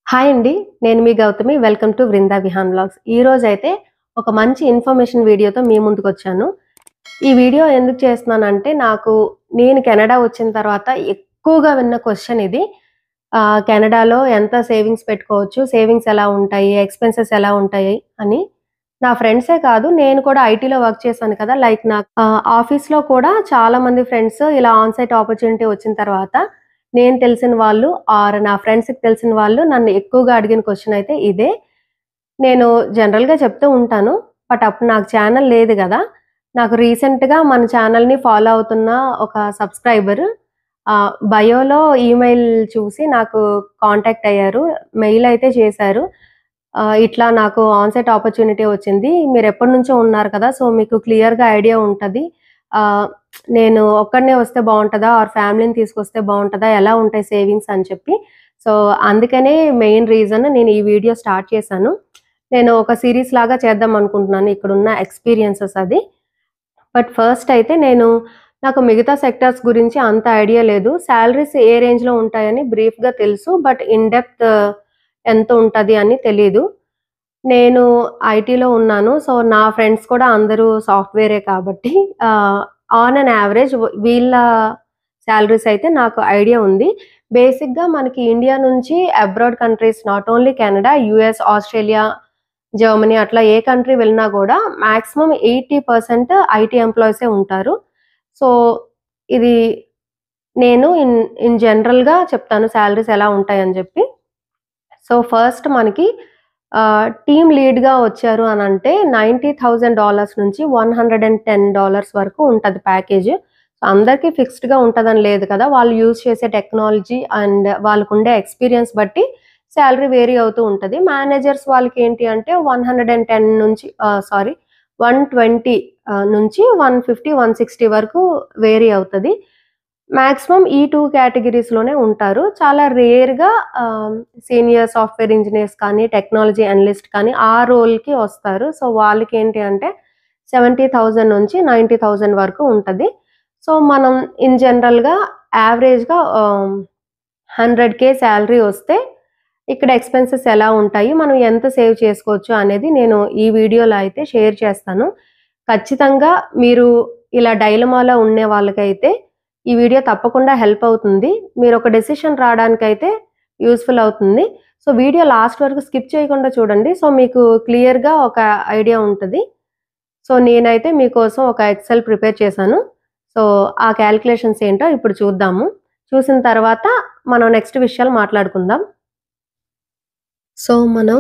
Hi అండి. నేను మీ Gautami. Welcome to Vrinda Vihaan vlogs. ఈరోజైతే ఒక మంచి ఇన్ఫర్మేషన్ వీడియోతో మీ ముందుకొచ్చాను. ఈ వీడియో ఎందుకు చేస్తున్నానంటే నేను కెనడా వచ్చిన తర్వాత ఎక్కువగా విన్న క్వెషన్ ఇది. కెనడాలో ఎంత సేవింగ్స్ పెట్టుకోవచ్చు? సేవింగ్స్ ఎలా ఉంటాయి? ఎక్స్‌పెన్సెస్ ఎలా ఉంటాయి? అని. నా ఫ్రెండ్సే కాదు, నేను కూడా ఐటీలో వర్క్ చేశాను కదా! లైక్ నాకు ఆఫీస్‌లో కూడా చాలామంది ఫ్రెండ్స్ ఇలా ఆన్ సైట్ ఆపర్చునిటీ వచ్చిన తర్వాత నేను తెలిసిన వాళ్ళు నా ఫ్రెండ్స్‌కి తెలిసిన వాళ్ళు నన్ను ఎక్కువగా అడిగిన క్వెషన్ అయితే ఇదే. నేను జనరల్‌గా చెప్తూ ఉంటాను. బట్ అప్పుడు నాకు ఛానెల్ లేదు గదా! నాకు రీసెంట్‌గా మన ఛానెల్‌ని ఫాలో అవుతున్న ఒక సబ్‌స్క్రైబర్ బయోలో ఈమెయిల్ చూసి నాకు కాంటాక్ట్ అయ్యారు. మెయిల్ అయితే చేశారు. ఇట్లా నాకు ఆన్ సైట్ ఆపర్చునిటీ వచ్చింది. మీరెప్పటినుంచో ఉన్నారు కదా! సో, మీకు క్లియర్‌గా ఐడియా ఉంటది. ఆహ్, నేను ఒక్కడినే వస్తే బావుంటదా? ఆర్ ఫ్యామిలీని తీసుకొస్తే బావుంటదా? ఎలా ఉంటాయి సేవింగ్స్ అని చెప్పి. సో, అందుకనే మెయిన్ రీజన్ నేను ఈ వీడియో స్టార్ట్ చేశాను. నేను ఒక సీరీస్ లాగా చేద్దాం అనుకుంటున్నాను. ఇక్కడున్న ఎక్స్‌పీరియన్సెస్ అది. బట్ ఫస్ట్ అయితే నాకు మిగతా సెక్టార్స్ గురించి అంత ఐడియా లేదు. సాలరీస్ ఏ రేంజ్‌లో ఉంటాయని బ్రీఫ్‌గా తెలుసు. బట్ ఇన్ డెప్త్ ఎంత ఉంటది అని తెలీదు. నేను ఐటీలో ఉన్నాను. సో, నా ఫ్రెండ్స్ కూడా అందరూ సాఫ్ట్‌వేరే కాబట్టి ఆన్ అన్ యావరేజ్ వీళ్ళ సాలరీస్ అయితే నాకు ఐడియా ఉంది. బేసిక్‌గా మనకి ఇండియా నుంచి abroad countries not only Canada, US, Australia, Germany అట్లా ఏ కంట్రీ వెళ్ళినా గూడా మాక్సిమం 80% ఐటీ ఎంప్లాయీసే ఉంటారు. సో, ఇది నేను ఇన్ జనరల్‌గా చెప్తాను సాలరీస్ ఎలా ఉంటాయని జెప్పి. సో, ఫస్ట్ మనకి టీమ్ లీడ్‌గా వచ్చారు అనంటే $90,000 నుంచి $110 వరకు ఉంటది ప్యాకేజ్. అందరికీ ఫిక్స్డ్‌గా ఉంటదని లేదు కదా! వాళ్ళు యూజ్ చేసే టెక్నాలజీ అండ్ వాళ్ళకుండే ఎక్స్‌పీరియన్స్ బట్టి సాలరీ వేరీ అవుతూ ఉంటది. మేనేజర్స్ వాళ్ళకేంటి అంటే 110 నుంచి 120 నుంచి 150, 160 వరకు వేరీ అవుతది. మాక్సిమం ఈ 2 కేటగరీస్‌లోనే ఉంటారు. చాలా రేర్‌గా సీనియర్ సాఫ్ట్‌వేర్ ఇంజినీర్స్ కానీ, టెక్నాలజీ అనలిస్ట్ కానీ ఆ రోల్‌కి వస్తారు. సో, వాళ్ళకేంటి అంటే 70,000 నుంచి 90,000 వరకు ఉంటది. సో, మనం ఇన్ జనరల్‌గా యావరేజ్‌గా 100,000 సాలరీ వస్తే ఇక్కడ ఎక్స్‌పెన్సెస్ ఎలా ఉంటాయి? మనం ఎంత సేవ్ చేసుకోవచ్చు అనేది నేను ఈ వీడియోలో అయితే షేర్ చేస్తాను. ఖచ్చితంగా మీరు ఇలా డైలమాలో ఉండే వాళ్ళకైతే ఈ వీడియో తప్పకుండా హెల్ప్ అవుతుంది. మీరొక డెసిషన్ రావడానికైతే యూజ్‌ఫుల్ అవుతుంది. సో, వీడియో లాస్ట్ వరకు స్కిప్ చేయకుండా చూడండి. సో, మీకు క్లియర్‌గా ఒక ఐడియా ఉంటది. సో, నేనైతే మీకోసం ఒక ఎక్సెల్ ప్రిపేర్ చేశాను. సో, ఆ కాలిక్యులేషన్స్ ఏంటో ఇప్పుడు చూద్దాము. చూసిన తర్వాత మనం నెక్స్ట్ విషయాలు మాట్లాడుకుందాం. సో, మనం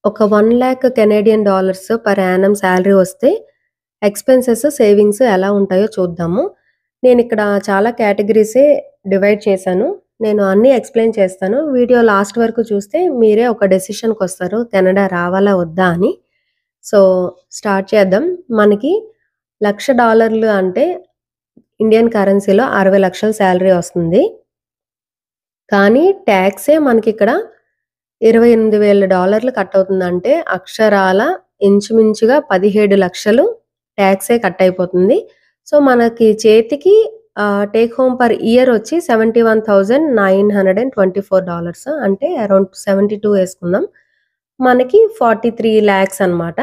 ఒక 1,00,000 Canadian dollars per annum salary వస్తే ఎక్స్‌పెన్సెస్, సేవింగ్స్ ఎలా ఉంటాయో చూద్దాము. నేనిక్కడ చాలా కేటగరీసే డివైడ్ చేశాను. నేను అన్నీ ఎక్స్‌ప్లెయిన్ చేస్తాను. వీడియో లాస్ట్ వరకు చూస్తే మీరే ఒక డెసిషన్‌కొస్తారు కెనడా రావాలా? వద్దా? అని. సో, స్టార్ట్ చేద్దాం. మనకి $1,00,000 అంటే ఇండియన్ కరెన్సీలో 60,00,000 సాలరీ వస్తుంది. కానీ టాక్సే మనకిక్కడ $28,000 కట్ అవుతుందంటే అక్షరాల ఇంచుమించుగా 17,00,000 టాక్సే కట్ అయిపోతుంది. సో, మనకి చేతికి టేక్ హోమ్ పర్ ఇయర్ వచ్చి $71,924 అంటే అరౌండ్ 72 యేసుకుందాం. మనకి 43,00,000 అనమాట.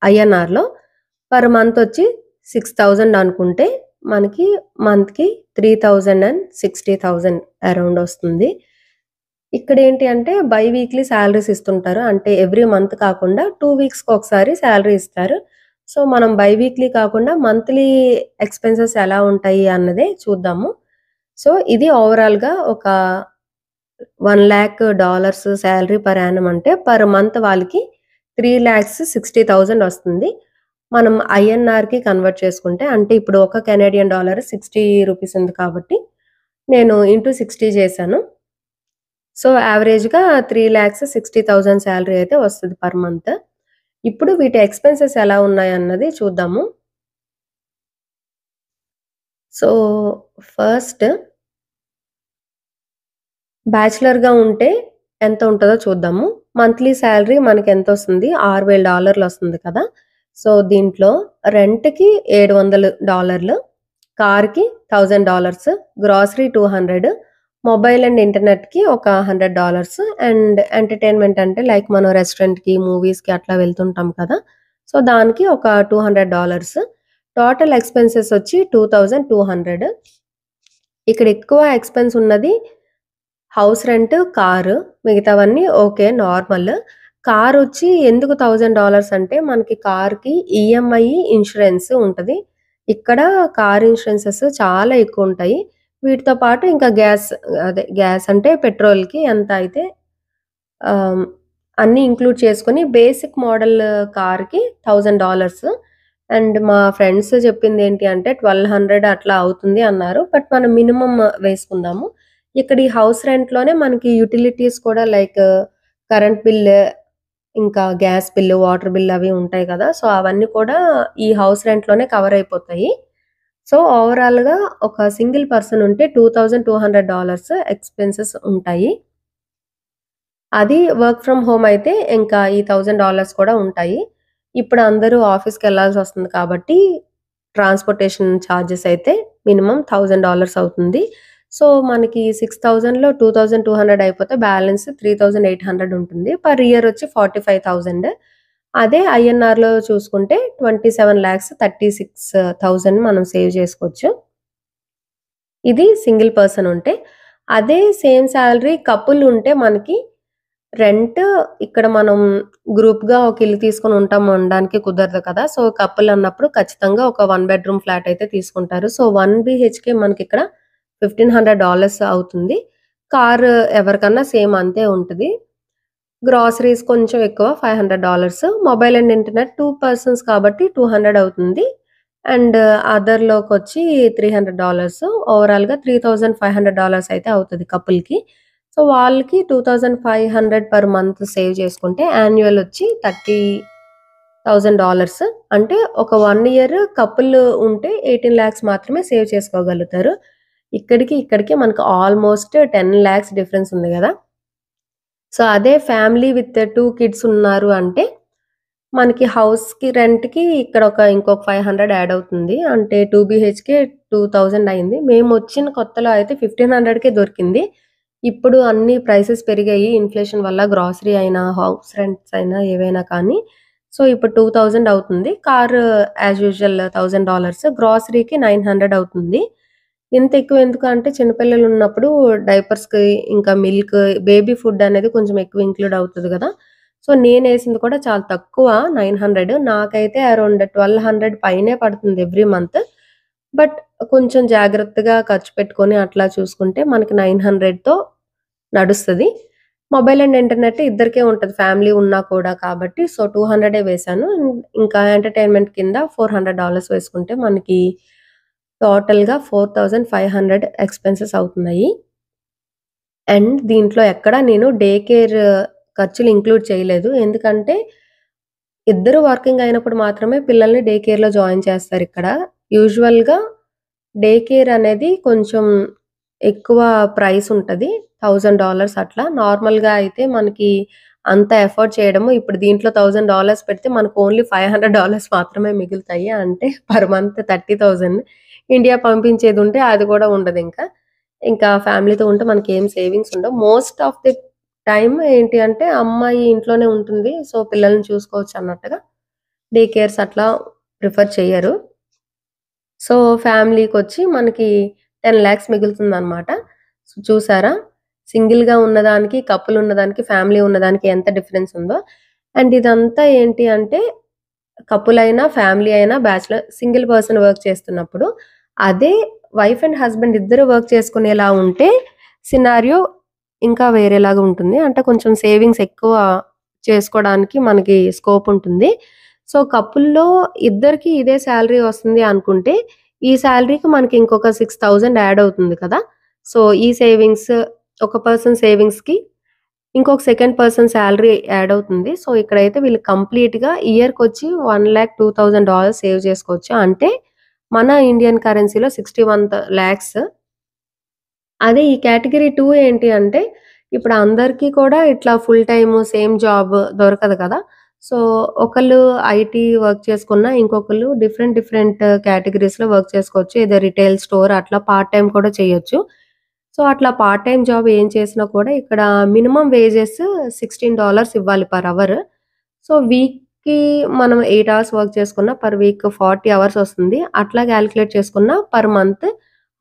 ఐఎన్ఆర్‌లో. పర్ మంత్ వచ్చి 6,000 అనుకుంటే మనకి మంత్‌కి 3,060,000 అరౌండ్ వస్తుంది. ఇక్కడేంటి అంటే బై వీక్లీ సాలరీస్ ఇస్తుంటారు. అంటే ఎవ్రీ మంత్ కాకుండా 2 వీక్స్‌కి ఒకసారి సాలరీ ఇస్తారు. సో, మనం బై వీక్లీ కాకుండా మంత్లీ ఎక్స్‌పెన్సెస్ ఎలా ఉంటాయి అన్నదే చూద్దాము. సో, ఇది ఓవరాల్‌గా ఒక $1,00,000 సాలరీ పర్ యానమ్ అంటే పర్ మంత్ వాళ్ళకి 3,60,000 వస్తుంది. మనం ఐఎన్ఆర్‌కి కన్వర్ట్ చేసుకుంటే అంటే ఇప్పుడు ఒక కెనేడియన్ డాలర్ 60 రూపీస్ ఉంది కాబట్టి నేను ఇంటూ 60 చేశాను. సో, యావరేజ్‌గా 3,60,000 సాలరీ అయితే వస్తది పర్ మంత్. ఇప్పుడు వీటి ఎక్స్‌పెన్సెస్ ఎలా ఉన్నాయన్నది చూద్దాము. సో, ఫస్ట్ బ్యాచిలర్‌గా ఉంటే ఎంత ఉంటదో చూద్దాము. Monthly salary మనకెంతొస్తుంది? $6,000 వస్తుంది కదా! సో, దీంట్లో రెంట్‌కి $700, కార్‌కి $1,000, గ్రోసరీ 200, మొబైల్ అండ్ ఇంటర్నెట్‌కి ఒక $100 అండ్ ఎంటర్‌టైన్‌మెంట్ అంటే లైక్ మనం రెస్టారెంట్‌కి, మూవీస్‌కి అట్లా వెళ్తుంటాం కదా! సో, దానికి ఒక $200. టోటల్ ఎక్స్‌పెన్సెస్ వచ్చి 2200. ఇక్కడ ఎక్కువ ఎక్స్‌పెన్స్ ఉన్నది హౌస్ రెంట్, కారు. మిగతావన్నీ ఓకే. నార్మల్. కారొచ్చి ఎందుకు $1000 అంటే మనకి కార్‌కి ఈఎంఐ, ఇన్స్యూరెన్స్ ఉంటది. ఇక్కడ కార్ ఇన్స్యూరెన్సెస్ చాలా ఎక్కువుంటాయి. వీటితో పాటు ఇంకా గ్యాస్ అంటే పెట్రోల్‌కి ఎంత అయితే ఆహ్, అన్నీ ఇంక్లూడ్ చేసుకొని బేసిక్ మోడల్ కార్‌కి $1000. అండ్ మా ఫ్రెండ్స్ చెప్పిందేంటి అంటే 1200 అట్లా అవుతుంది అన్నారు. బట్ మనం మినిమమ్ వేసుకుందాము. ఇక్కడ ఈ హౌస్ రెంట్‌లోనే మనకి యుటిలిటీస్ కూడా లైక్ కరెంట్ బిల్, ఇంకా గ్యాస్ బిల్, వాటర్ బిల్ అవి ఉంటాయి కదా! సో, అవన్నీ కూడా ఈ హౌస్ రెంట్‌లోనే కవర్ అయిపోతాయి. సో, ఓవరాల్‌గా ఒక సింగిల్ పర్సన్ ఉంటే $2200 ఎక్స్‌పెన్సెస్ ఉంటాయి. అది వర్క్ ఫ్రమ్ హోమ్ అయితే ఇంకా ఈ $1000 కూడా ఉంటాయి. ఇప్పుడు అందరూ ఆఫీస్‌కెళ్ళాల్సొస్తుంది కాబట్టి ట్రాన్స్‌పోర్టేషన్ చార్జెస్ అయితే మినిమమ్ $1000 అవుతుంది. సో, మనకి 6000లో 2200 అయిపోతే బ్యాలెన్స్ 3800 ఉంటుంది. పర్ ఇయర్ వచ్చి 45,000. అదే ఐఎన్ఆర్‌లో చూసుకుంటే 27,36,000 మనం సేవ్ చేసుకోవచ్చు. ఇది సింగిల్ పర్సన్ ఉంటే. అదే సేమ్ సాలరీ కపుల్ ఉంటే మనకి రెంట్ ఇక్కడ మనం గ్రూప్‌గా ఒక ఇల్లు తీసుకొని ఉంటాం అనడానికి కుదరదు కదా! సో, కపుల్ అన్నప్పుడు ఖచ్చితంగా ఒక 1 బెడ్‌రూమ్ ఫ్లాట్ అయితే తీసుకుంటారు. సో, 1 బీహెచ్‌కే మనకిక్కడ $1500 అవుతుంది. కారు ఎవరికన్నా సేమ్ అంతే ఉంటది. గ్రాసరీస్ కొంచెం ఎక్కువ $500. మొబైల్ అండ్ ఇంటర్నెట్ 2 పర్సన్స్ కాబట్టి 200 అవుతుంది. అండ్ అదర్‌లోకొచ్చి $300. ఓవరాల్‌గా $3500 అయితే అవుతది కపుల్‌కి. సో, వాళ్ళకి 2500 పర్ మంత్ సేవ్ చేసుకుంటే యాన్యుయల్ వచ్చి $30,000. అంటే ఒక 1 ఇయర్ కపుల్ ఉంటే 18,00,000 మాత్రమే సేవ్ చేసుకోగలుగుతారు. ఇక్కడికి మనకు ఆల్‌మోస్ట్ 10,00,000 డిఫరెన్స్ ఉంది గదా! సో, అదే ఫ్యామిలీ విత్ 2 కిడ్స్ ఉన్నారు అంటే, మనకి హౌస్‌కి రెంట్‌కి ఇక్కడ ఇంకొక 500 యాడ్ అవుతుంది. అంటే 2 బీహెచ్‌కే 2000 అయింది. మేమొచ్చిన కొత్తలో అయితే 1500కే దొరికింది. ఇప్పుడు అన్ని ప్రైసెస్ పెరిగాయి. ఇన్‌ఫ్లేషన్ వల్ల గ్రాసరీ అయినా, హౌస్ రెంట్స్ అయినా ఏవైనా కానీ. సో, ఇప్పుడు 2000 అవుతుంది. కారు యాజ్ యూజువల్ $1000 గ్రాసరీకి 900 అవుతుంది. ఇంత ఎక్కువ ఎందుకు అంటే చిన్న పిల్లలున్నప్పుడు డైపర్స్‌కి, ఇంకా మిల్క్, బేబీ ఫుడ్ అనేది కొంచెం ఎక్కువ ఇంక్లూడ్ అవుతది గదా! సో, నేనేసింది కూడా చాలా తక్కువ 900. నాకైతే అరౌండ్ 1200 పైనే పడుతుంది ఎవ్రీ మంత్. బట్ కొంచెం జాగ్రత్తగా ఖర్చు పెట్టుకొని అట్లా చూసుకుంటే మనకి 900తో నడుస్తది. మొబైల్ అండ్ ఇంటర్నెట్ ఇద్దరికే ఉంటది. ఫ్యామిలీ ఉన్నా కూడా కాబట్టి. సో, 200 వేశాను. ఇంకా ఎంటర్‌టైన్‌మెంట్ కింద $400 వేసుకుంటే మనకి టోటల్‌గా 4500 ఎక్స్‌పెన్సెస్ అవుతున్నాయి. అండ్ దీంట్లో ఎక్కడ నేను డే కేర్ ఖర్చులు ఇంక్లూడ్ చేయలేదు. ఎందుకంటే ఇద్దరు వర్కింగ్ అయినప్పుడు మాత్రమే పిల్లల్ని డే కేర్‌లో జాయిన్ చేస్తారిక్కడ. యూజువల్‌గా డే కేర్ అనేది కొంచెం ఎక్కువ ప్రైస్ ఉంటది. $1000 అట్లా. నార్మల్‌గా అయితే మనకి అంత ఎఫోర్డ్ చేయడము ఇప్పుడు దీంట్లో $1000 పెడితే మనకు ఓన్లీ $500 మాత్రమే మిగులుతాయి. అంటే పర్ మంత్ 30,000. ఇండియా పంపించేదుంటే అది కూడా ఉండదింకా. ఇంకా ఫ్యామిలీతో ఉంటే మనకేం సేవింగ్స్ ఉండవు. మోస్ట్ ఆఫ్ ది టైమ్ ఏంటి అంటే అమ్మాయి ఇంట్లోనే ఉంటుంది. సో, పిల్లల్ని చూసుకోవచ్చు అన్నట్టుగా డే కేర్స్ అట్లా ప్రిఫర్ చెయ్యరు. సో, ఫ్యామిలీకొచ్చి మనకి 10,00,000 మిగులుతుందనమాట. సో, చూసారా? సింగిల్‌గా ఉన్నదానికి, కపుల్ ఉన్నదానికి, ఫ్యామిలీ ఉన్నదానికి ఎంత డిఫరెన్స్ ఉందో. అండ్ ఇదంతా ఏంటి అంటే కపుల్ అయినా, ఫ్యామిలీ అయినా, సింగిల్ పర్సన్ వర్క్ చేస్తున్నప్పుడు, అదే వైఫ్ అండ్ హస్బెండ్ ఇద్దరు వర్క్ చేసుకునేలా ఉంటే సినారియో ఇంకా వేరేలాగా ఉంటుంది. అంటే కొంచెం సేవింగ్స్ ఎక్కువ చేసుకోవడానికి మనకి స్కోప్ ఉంటుంది. సో, కపుల్‌లో ఇద్దరికీ ఇదే సాలరీ వస్తుంది అనుకుంటే, ఈ సాలరీకి మనకి ఇంకొక 6000 యాడ్ అవుతుంది కదా! సో, ఈ సేవింగ్స్ ఒక పర్సన్ సేవింగ్స్‌కి ఇంకొక సెకండ్ పర్సన్ సాలరీ యాడ్ అవుతుంది. సో, ఇక్కడైతే వీళ్ళు కంప్లీట్‌గా ఇయర్‌కొచ్చి $1,02,000 సేవ్ చేసుకోవచ్చు. అంటే మన ఇండియన్ కరెన్సీలో 61,00,000. అదే ఈ కేటగరీ 2 ఏంటి అంటే, ఇప్పుడు అందరికీ కూడా ఇట్లా ఫుల్ టైమ్ సేమ్ జాబ్ దొరకదు కదా! సో, ఒకళ్ళు ఐటీ వర్క్ చేసుకున్నా, ఇంకొకళ్ళు డిఫరెంట్ కేటగరీస్‌లో వర్క్ చేసుకోవచ్చు. ఏదో రిటైల్ స్టోర్ అట్లా పార్ట్ టైమ్ కూడా చేయొచ్చు. సో, అట్లా పార్ట్ టైమ్ జాబ్ ఏం చేసినా కూడా ఇక్కడ మినిమమ్ వేజెస్ $16 ఇవ్వాలి పర్ అవర్. సో, వీక్‌కి మనం 8 అవర్స్ వర్క్ చేసుకున్న పర్ వీక్ 40 అవర్స్ వస్తుంది. అట్లా కాలిక్యులేట్ చేసుకున్న పర్ మంత్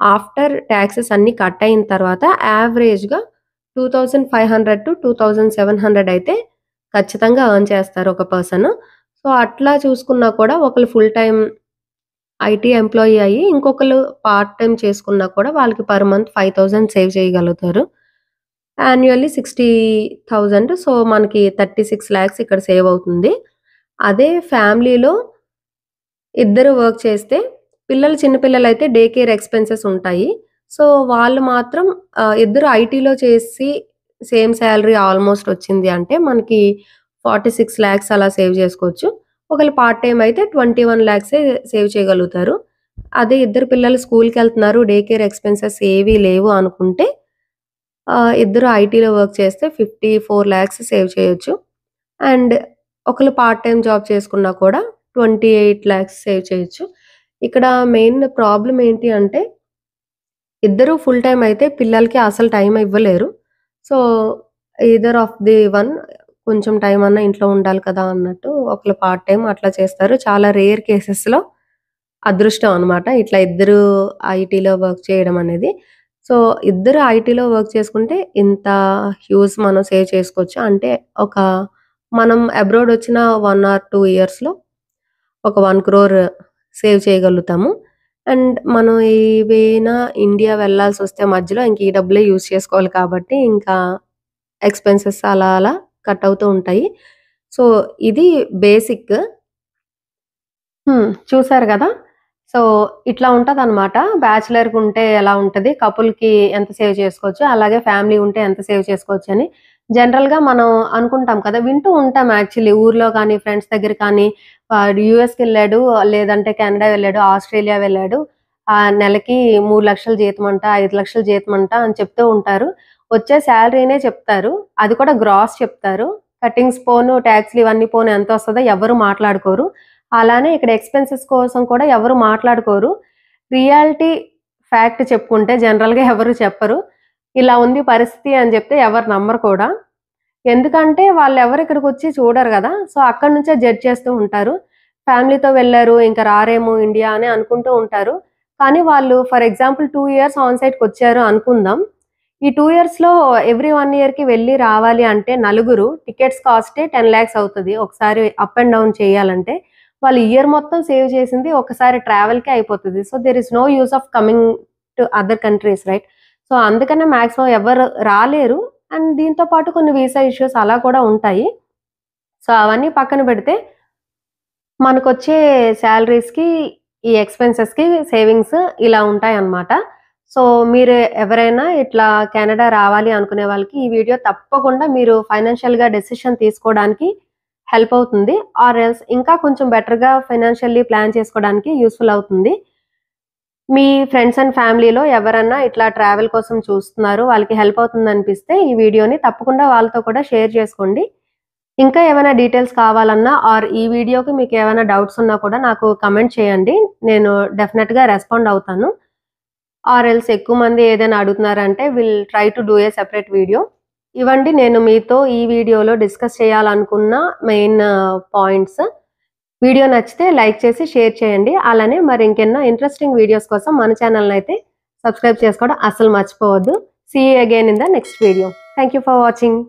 ఆఫ్టర్ టాక్సెస్ అన్నీ కట్ అయిన తర్వాత యావరేజ్‌గా 2500-2700 అయితే ఖచ్చితంగా ఎర్న్ చేస్తారు ఒక పర్సన్. సో, అట్లా చూసుకున్నా కూడా ఒకళ్ళు ఫుల్ టైమ్ ఐటీ ఎంప్లాయీ అయ్యి, ఇంకొకళ్ళు పార్ట్ టైమ్ చేసుకున్నా కూడా వాళ్ళకి పర్ మంత్ 5000 సేవ్ చేయగలుగుతారు. యాన్యుయల్లీ 60,000 సో, మనకి 36 లాక్స్ ఇక్కడ సేవ్ అవుతుంది. అదే ఫ్యామిలీలో ఇద్దరు వర్క్ చేస్తే చిన్న పిల్లలైతే డే కేర్ ఎక్స్‌పెన్సెస్ ఉంటాయి. సో, వాళ్ళు మాత్రం ఇద్దరు ఐటీలో చేసి సేమ్ సాలరీ ఆల్‌మోస్ట్ వచ్చింది అంటే మనకి 46 లాక్స్ అలా సేవ్ చేసుకోవచ్చు. ఒకళ్ళు పార్ట్ టైమ్ అయితే 21 లాక్సే సేవ్ చేయగలుగుతారు. అదే ఇద్దరు పిల్లలు స్కూల్‌కెళ్తున్నారు, డే కేర్ ఎక్స్‌పెన్సెస్ ఏవి లేవు అనుకుంటే ఇద్దరు ఐటీలో వర్క్ చేస్తే 54 లాక్స్ సేవ్ చేయొచ్చు. అండ్ ఒకళ్ళు పార్ట్ టైమ్ జాబ్ చేసుకున్నా కూడా 28 లాక్స్ సేవ్ చేయొచ్చు. ఇక్కడ మెయిన్ ప్రాబ్లమ్ ఏంటి అంటే ఇద్దరు ఫుల్ టైమ్ అయితే పిల్లలకి అసలు టైం ఇవ్వలేరు. So, either of the one కొంచెం టైం అన్నా ఇంట్లో ఉండాలి కదా అన్నట్టు ఒకళ్ళు పార్ట్ టైమ్ అట్లా చేస్తారు. చాలా రేర్ కేసెస్‌లో అదృష్టం అనమాట. ఇట్లా ఇద్దరు ఐటీలో వర్క్ చేయడం అనేది. సో, ఇద్దరు ఐటీలో వర్క్ చేసుకుంటే ఇంత హ్యూజ్ మనం సేవ్ చేసుకోవచ్చు. అంటే ఒక మనం అబ్రాడ్ వచ్చిన 1 ఆర్ 2 ఇయర్స్‌లో ఒక 1,00,00,000 సేవ్ చేయగలుగుతాము. అండ్ మనం ఏవైనా ఇండియా వెళ్ళాల్సొస్తే మధ్యలో ఇంక ఈ డబ్బులే యూజ్ చేసుకోవాలి కాబట్టి ఇంకా ఎక్స్‌పెన్సెస్ అలా అలా కట్ అవుతూ ఉంటాయి. సో, ఇది బేసిక్. చూసారు గదా! సో, ఇట్లా ఉంటదనమాట. బ్యాచిలర్‌గుంటే ఎలా ఉంటది, కపుల్‌కి ఎంత సేవ్ చేసుకోవచ్చు, అలాగే ఫ్యామిలీ ఉంటే ఎంత సేవ్ చేసుకోవచ్చని. జనరల్‌గా మనం అనుకుంటాం కదా! వింటూ ఉంటాం యాక్చువల్లీ ఊర్లో గానీ, ఫ్రెండ్స్ దగ్గర కానీ వాడు యూఎస్‌కెళ్ళాడు, లేదంటే కెనడా వెళ్ళాడు, ఆస్ట్రేలియా వెళ్ళాడు. నెలకి 3,00,000 జీతమంట, 5,00,000 జీతమంట అని చెప్తూ ఉంటారు. వచ్చే సాలరీనే చెప్తారు. అది కూడా గ్రాస్ చెప్తారు. కటింగ్స్ పోను, టాక్స్‌లు ఇవన్నీ పోను ఎంతొస్తదో ఎవ్వరు మాట్లాడుకోరు. అలానే ఇక్కడ ఎక్స్‌పెన్సెస్ కోసం కూడా ఎవరు మాట్లాడుకోరు. రియాలిటీ ఫ్యాక్ట్ చెప్పుకుంటే జనరల్‌గా ఎవరు చెప్పరు. ఇలా ఉంది పరిస్థితి అని చెప్తే ఎవరు నమ్మరు కూడా. ఎందుకంటే వాళ్ళెవరు ఇక్కడికొచ్చి చూడరు గదా! సో, అక్కడి నుంచే జడ్జ్ చేస్తూ ఉంటారు. ఫ్యామిలీతో వెళ్లారు, ఇంక రారేమో ఇండియా అని అనుకుంటూ ఉంటారు. కానీ వాళ్ళు ఫర్ ఎగ్జాంపుల్ 2 ఇయర్స్ ఆన్ సైట్‌కొచ్చారు అనుకుందాం. ఈ 2 ఇయర్స్‌లో ఎవ్రీ 1 ఇయర్‌కి వెళ్లి రావాలి అంటే నలుగురు టికెట్స్ కాస్టే 10 లాక్స్ అవుతది. ఒకసారి అప్ అండ్ డౌన్ చేయాలంటే. వాళ్ళు ఇయర్ మొత్తం సేవ్ చేసింది ఒకసారి ట్రావెల్‌కే అయిపోతది. So, there is no use of coming to other countries right. So, అందుకనే మాక్సిమం ఎవరు రాలేరు. అండ్ దీంతో పాటు కొన్ని వీసా ఇష్యూస్ అలా కూడా ఉంటాయి. సో, అవన్నీ పక్కన పెడితే మనకొచ్చే సాలరీస్‌కి, ఈ ఎక్స్‌పెన్సెస్‌కి సేవింగ్స్ ఇలా ఉంటాయన్నమాట. సో, మీరు ఎవరైనా ఇట్లా కెనడా రావాలి అనుకునే వాళ్ళకి ఈ వీడియో తప్పకుండా మీరు ఫైనాన్షియల్‌గా డెసిషన్ తీసుకోవడానికి హెల్ప్ అవుతుంది. ఆర్ ఎల్స్ ఇంకా కొంచెం బెటర్‌గా ఫైనాన్షియల్లీ ప్లాన్ చేసుకోవడానికి యూజ్‌ఫుల్ అవుతుంది. మీ ఫ్రెండ్స్ అండ్ ఫ్యామిలీలో ఎవరన్నా ఇట్లా ట్రావెల్ కోసం చూస్తున్నారు, వాళ్ళకి హెల్ప్ అవుతుందనిపిస్తే ఈ వీడియోని తప్పకుండా వాళ్ళతో కూడా షేర్ చేసుకోండి. ఇంకా ఏమైనా డీటెయిల్స్ కావాలన్నా ఆర్ ఈ వీడియోకి మీకేమైనా డౌట్స్ ఉన్నా కూడా నాకు కమెంట్ చేయండి. నేను డెఫినెట్‌గా రెస్పాండ్ అవుతాను. ఆర్ ఎల్స్ ఎక్కువ మంది ఏదైనా అడుగుతున్నారంటే will try to do a separate video. ఇవండి నేను మీతో ఈ వీడియోలో డిస్కస్ చేయాలనుకున్న మెయిన్ పాయింట్స్. వీడియో నచ్చితే లైక్ చేసి షేర్ చేయండి. అలానే మరి ఇంకెన్నో ఇంట్రెస్టింగ్ వీడియోస్ కోసం మన ఛానెల్‌ని అయితే సబ్స్క్రైబ్ చేసుకోవడం అస్సలు మర్చిపోవద్దు. See you again in the next video. Thank you for watching.